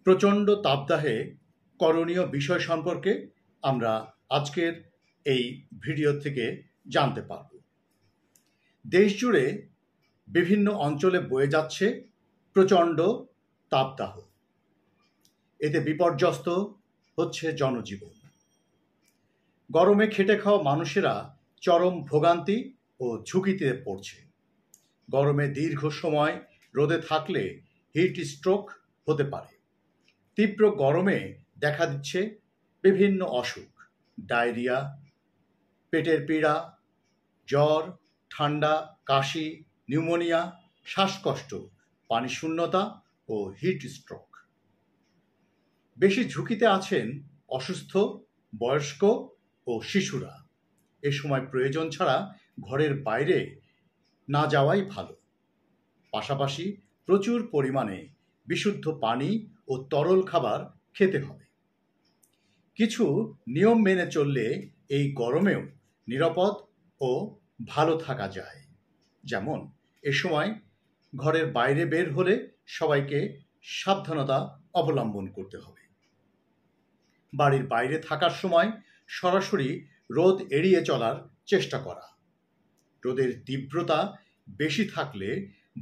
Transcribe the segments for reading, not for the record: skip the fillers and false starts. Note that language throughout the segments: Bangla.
প্রচণ্ড তাপদাহে করণীয় বিষয় সম্পর্কে আমরা আজকের এই ভিডিও থেকে জানতে পারব। দেশ জুড়ে বিভিন্ন অঞ্চলে বয়ে যাচ্ছে প্রচণ্ড তাপদাহ। এতে বিপর্যস্ত হচ্ছে জনজীবন। গরমে খেটে খাওয়া মানুষেরা চরম ভোগান্তি ও ঝুঁকিতে পড়ছে। গরমে দীর্ঘ সময় রোদে থাকলে হিট স্ট্রোক হতে পারে। তীব্র গরমে দেখা দিচ্ছে বিভিন্ন অসুখ, ডায়রিয়া, পেটের পীড়া, জ্বর, ঠান্ডা, কাশি, নিউমোনিয়া, শ্বাসকষ্ট, পানিশূন্যতা ও হিট স্ট্রোক। বেশি ঝুঁকিতে আছেন অসুস্থ, বয়স্ক ও শিশুরা। এ সময় প্রয়োজন ছাড়া ঘরের বাইরে না যাওয়াই ভালো। পাশাপাশি প্রচুর পরিমাণে বিশুদ্ধ পানি ও তরল খাবার খেতে হবে। কিছু নিয়ম মেনে চললে এই গরমেও নিরাপদ ও ভালো থাকা যায়। যেমন, এ সময় ঘরের বাইরে বের হলে সবাইকে সাবধানতা অবলম্বন করতে হবে। বাড়ির বাইরে থাকার সময় সরাসরি রোদ এড়িয়ে চলার চেষ্টা করা। রোদের তীব্রতা বেশি থাকলে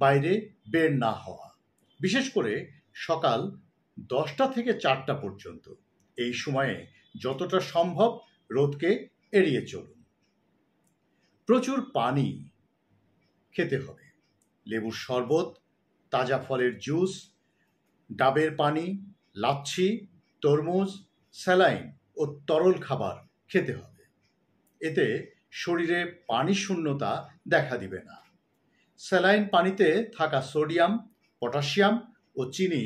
বাইরে বের না হওয়া, বিশেষ করে সকাল 10টা থেকে 4টা পর্যন্ত। এই সময়ে যতটা সম্ভব রোদকে এড়িয়ে চলুন। প্রচুর পানি খেতে হবে। লেবুর শরবত, তাজা ফলের জুস, ডাবের পানি, লাচ্ছি, তরমুজ, স্যালাইন ও তরল খাবার খেতে হবে। এতে শরীরে পানি শূন্যতা দেখা দিবে না। স্যালাইন পানিতে থাকা সোডিয়াম, পটাশিয়াম ও চিনি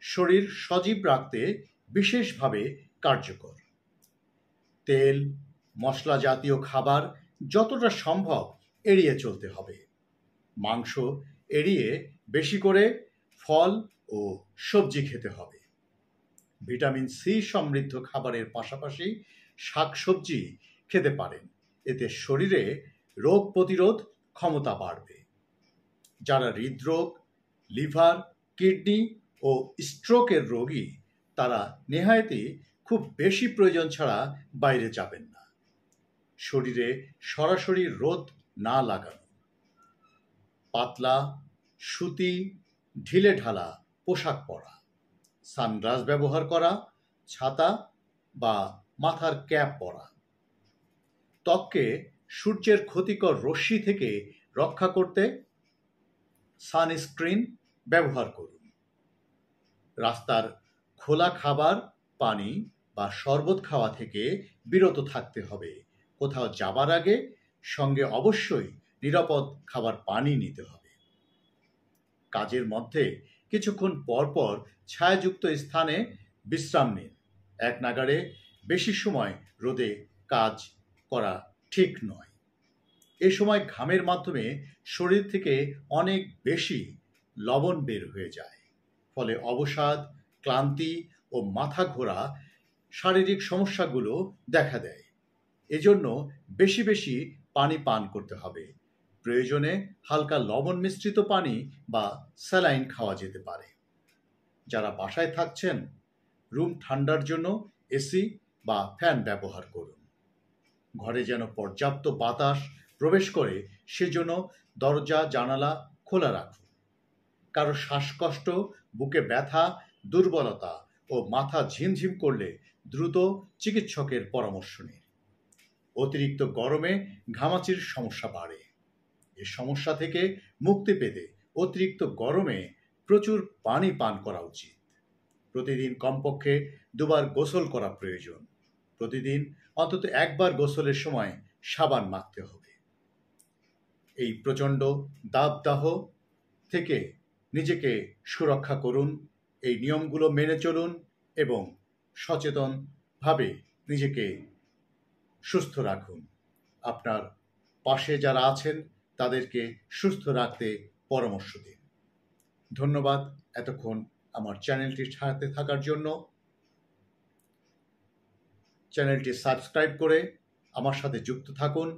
শরীর সজীব রাখতে বিশেষভাবে কার্যকর। তেল, মশলা জাতীয় খাবার যতটা সম্ভব এড়িয়ে চলতে হবে। মাংস এড়িয়ে বেশি করে ফল ও সবজি খেতে হবে। ভিটামিন সি সমৃদ্ধ খাবারের পাশাপাশি শাকসবজি খেতে পারেন। এতে শরীরে রোগ প্রতিরোধ ক্ষমতা বাড়বে। যারা হৃদরোগ, লিভার, কিডনি ও স্ট্রোকের রোগী, তারা নেহায়েতই খুব বেশি প্রয়োজন ছাড়া বাইরে যাবেন না। শরীরে সরাসরি রোদ না লাগানো। পাতলা, সুতি, ঢিলেঢালা পোশাক পরা, সানগ্লাস ব্যবহার করা, ছাতা বা মাথার ক্যাপ পরা। ত্বককে সূর্যের ক্ষতিকর রশ্মি থেকে রক্ষা করতে সানস্ক্রিন ব্যবহার করুন। রাস্তার খোলা খাবার, পানি বা শরবত খাওয়া থেকে বিরত থাকতে হবে। কোথাও যাবার আগে সঙ্গে অবশ্যই নিরাপদ খাবার পানি নিতে হবে। কাজের মধ্যে কিছুক্ষণ পর পর ছায়াযুক্ত স্থানে বিশ্রাম নিন। এক নাগাড়ে বেশি সময় রোদে কাজ করা ঠিক নয়। এ সময় ঘামের মাধ্যমে শরীর থেকে অনেক বেশি লবণ বের হয়ে যায়। ফলে অবসাদ, ক্লান্তি ও মাথা ঘোরা শারীরিক সমস্যাগুলো দেখা দেয়। এজন্য বেশি বেশি পানি পান করতে হবে। প্রয়োজনে হালকা লবণ মিশ্রিত পানি বা স্যালাইন খাওয়া যেতে পারে। যারা বাসায় থাকছেন, রুম ঠান্ডার জন্য এসি বা ফ্যান ব্যবহার করুন। ঘরে যেন পর্যাপ্ত বাতাস প্রবেশ করে সেজন্য দরজা জানালা খোলা রাখুন। কারো শ্বাসকষ্ট, বুকে ব্যথা, দুর্বলতা ও মাথা ঝিমঝিম করলে দ্রুত চিকিৎসকের পরামর্শ নিন। অতিরিক্ত গরমে ঘামাচির সমস্যা বাড়ে। এই সমস্যা থেকে মুক্তি পেতে অতিরিক্ত গরমে প্রচুর পানি পান করা উচিত। প্রতিদিন কমপক্ষে 2বার গোসল করা প্রয়োজন। প্রতিদিন অন্তত 1বার গোসলের সময় সাবান মাখতে হবে। এই প্রচণ্ড দাবদাহ থেকে নিজেকে সুরক্ষা করুন। এই নিয়মগুলো মেনে চলুন এবং সচেতনভাবে নিজেকে সুস্থ রাখুন। আপনার পাশে যারা আছেন তাদেরকে সুস্থ রাখতে পরামর্শ দিন। ধন্যবাদ এতক্ষণ আমার চ্যানেলটির সাথে থাকার জন্য। চ্যানেলটি সাবস্ক্রাইব করে আমার সাথে যুক্ত থাকুন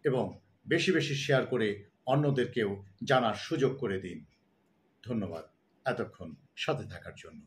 এবং বেশি বেশি শেয়ার করে অন্যদেরকেও জানার সুযোগ করে দিন। ধন্যবাদ এতক্ষণ সাথে থাকার জন্য।